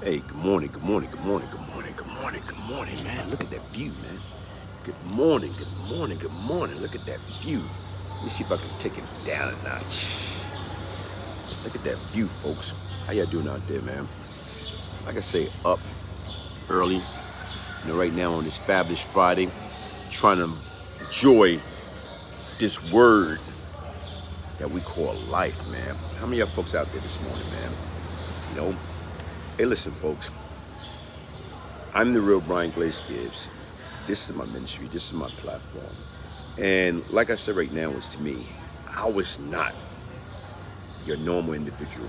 Hey, good morning, good morning, good morning, good morning, good morning, good morning, man. Look at that view, man. Good morning, good morning, good morning. Look at that view. Let me see if I can take it down a notch. Look at that view, folks. How y'all doing out there, man? Like I say, up early. Right now on this fabulous Friday, trying to enjoy this word that we call life, man. How many of y'all folks out there this morning, man? You know, hey, listen, folks. I'm the real Bryant Glaze Gibbs. This is my ministry. This is my platform. And like I said right now, it's to me, I was not your normal individual.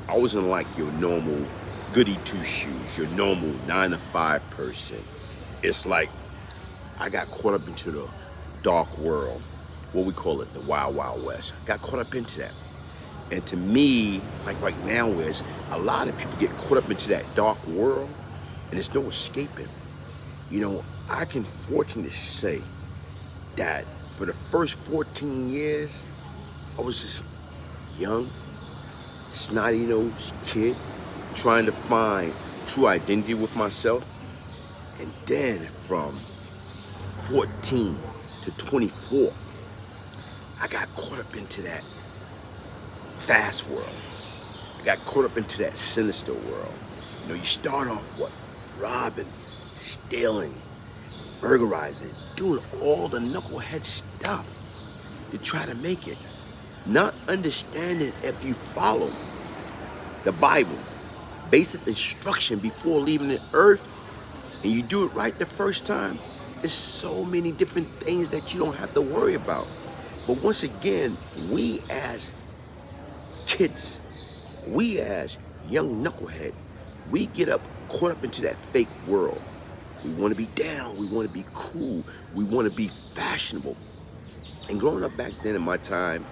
I wasn't like your normal goody two-shoes, your normal 9 to 5 person. It's like I got caught up into the dark world, what we call it, the wild, wild west. Got caught up into that. And to me, like right now is, a lot of people get caught up into that dark world and there's no escaping. I can fortunately say that for the first 14 years, I was just young, snotty-nosed kid trying to find true identity with myself. And then from 14 to 24, I got caught up into that fast world. I got caught up into that sinister world. You start off robbing, stealing, burglarizing, doing all the knucklehead stuff to try to make it. Not understanding if you follow the Bible, basic instruction before leaving the earth, and you do it right the first time, there's so many different things that you don't have to worry about. But once again, we as kids, we as young knucklehead, we get caught up into that fake world. We want to be down, we want to be cool, we want to be fashionable. And growing up back then in my time,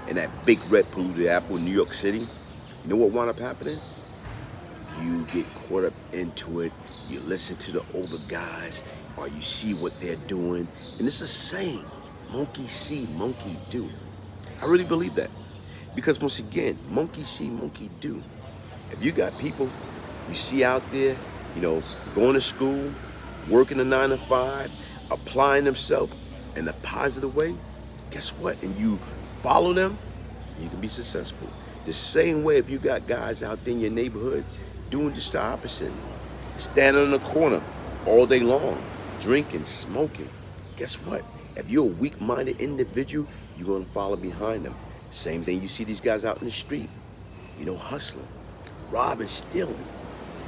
in that big red polluted apple in New York City, you know what wound up happening? You get caught up into it, you listen to the older guys, or you see what they're doing. And it's a saying, monkey see, monkey do. I really believe that. Because once again, monkey see, monkey do. If you got people you see out there, going to school, working a 9 to 5, applying themselves in a positive way, guess what? And you follow them, you can be successful. The same way if you got guys out there in your neighborhood doing just the opposite, standing in the corner all day long, drinking, smoking, guess what? If you're a weak-minded individual, you're gonna follow behind them. Same thing you see these guys out in the street, hustling, robbing, stealing.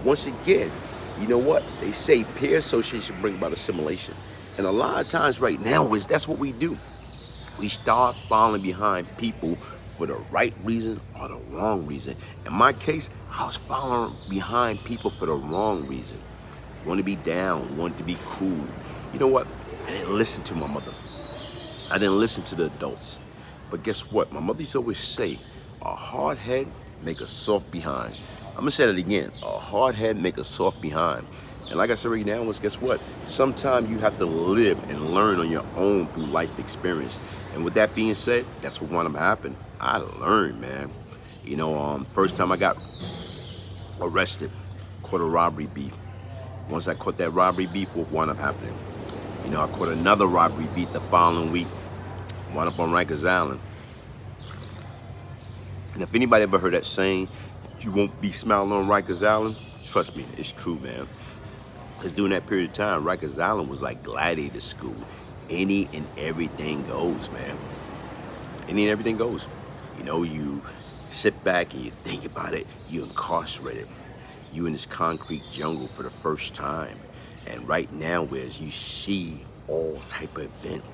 Once again, you know what? They say peer association bring about assimilation. And a lot of times right now that's what we do. We start following behind people for the right reason or the wrong reason. In my case, I was following behind people for the wrong reason. Want to be down, want to be cool. You know what? I didn't listen to my mother. I didn't listen to the adults. But guess what? My mother used to always say, a hard head make a soft behind. I'm gonna say that again. A hard head make a soft behind. And like I said right now, guess what? Sometimes you have to live and learn on your own through life experience. And with that being said, that's what wound up happening. I learned, man. First time I got arrested, caught a robbery beef. Once I caught that robbery beef, what wound up happening? I caught another robbery beef the following week. Wound up on Rikers Island. And if anybody ever heard that saying, you won't be smiling on Rikers Island, trust me, it's true, man. Because during that period of time, Rikers Island was like gladiator school. Any and everything goes, man. Any and everything goes. You sit back and you think about it, you're incarcerated. You in this concrete jungle for the first time. And right now, whereas you see all type of event,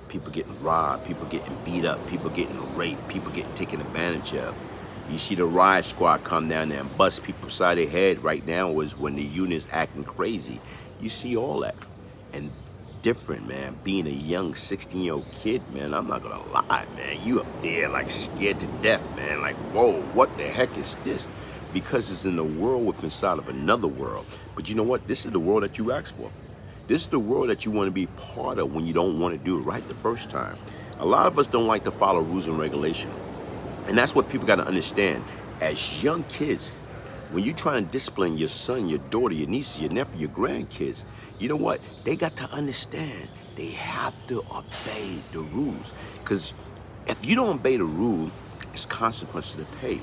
people getting robbed, people getting beat up, people getting raped, people getting taken advantage of. You see the riot squad come down there and bust people beside their head. Right now is when the unit's acting crazy. You see all that. And different, man. Being a young 16-year-old kid, man, I'm not gonna lie, man. You up there like scared to death, man. Like, whoa, what the heck is this? Because it's in a world within inside of another world. But you know what? This is the world that you asked for. This is the world that you want to be part of when you don't want to do it right the first time. A lot of us don't like to follow rules and regulation. And that's what people got to understand. As young kids, When you try and discipline your son, your daughter, your niece, your nephew, your grandkids, you know what? They got to understand they have to obey the rules. Because if you don't obey the rule, it's consequences to pay.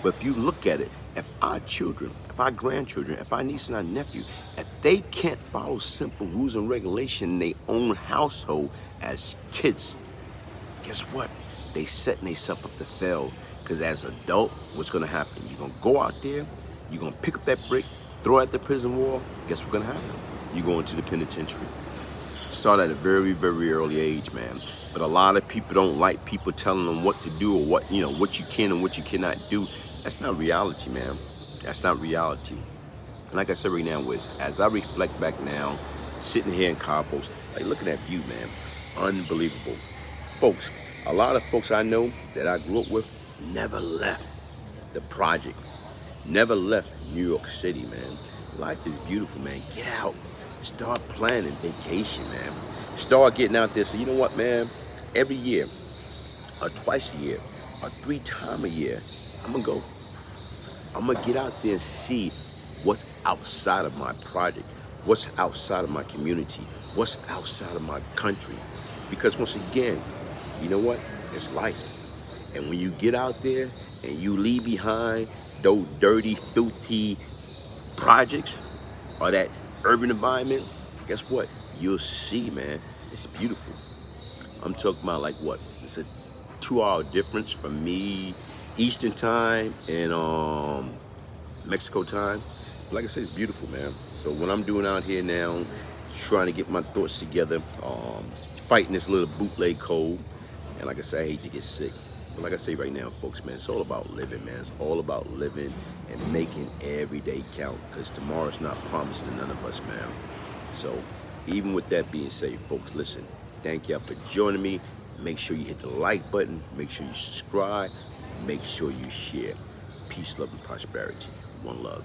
But if you look at it, if our children, if our grandchildren, if our niece and our nephew, if they can't follow simple rules and regulations in their own household as kids, guess what? They setting themselves up to fail. Because as an adult, what's gonna happen? You're gonna go out there, you're gonna pick up that brick, throw it at the prison wall. Guess what's gonna happen? You go into the penitentiary. Start at a very, very early age, man. But a lot of people don't like people telling them what to do or what, what you can and what you cannot do. That's not reality, man. That's not reality. And like I said right now, Wiz, as I reflect back now, sitting here in Cabos, like look at that view, man. Unbelievable. Folks, a lot of folks I know that I grew up with never left the project. Never left New York City, man. Life is beautiful, man. Get out. Start planning vacation, man. Start getting out there. So you know what, man? Every year, or twice a year, or 3 times a year, I'm gonna go. I'm gonna get out there and see what's outside of my project, what's outside of my community, what's outside of my country. Because once again, you know what? It's life. And when you get out there and you leave behind those dirty, filthy projects or that urban environment, guess what? You'll see, man, it's beautiful. I'm talking about like what? It's a 2-hour difference from me, Eastern time and Mexico time. Like I said, it's beautiful, man. So what I'm doing out here now, trying to get my thoughts together, fighting this little bootleg cold. And like I say, I hate to get sick. But like I say right now, folks, man, it's all about living, man. It's all about living and making every day count. Because tomorrow's not promised to none of us, man. So even with that being said, folks, listen, thank y'all for joining me. Make sure you hit the like button. Make sure you subscribe. Make sure you share. Peace, love, and prosperity. One love.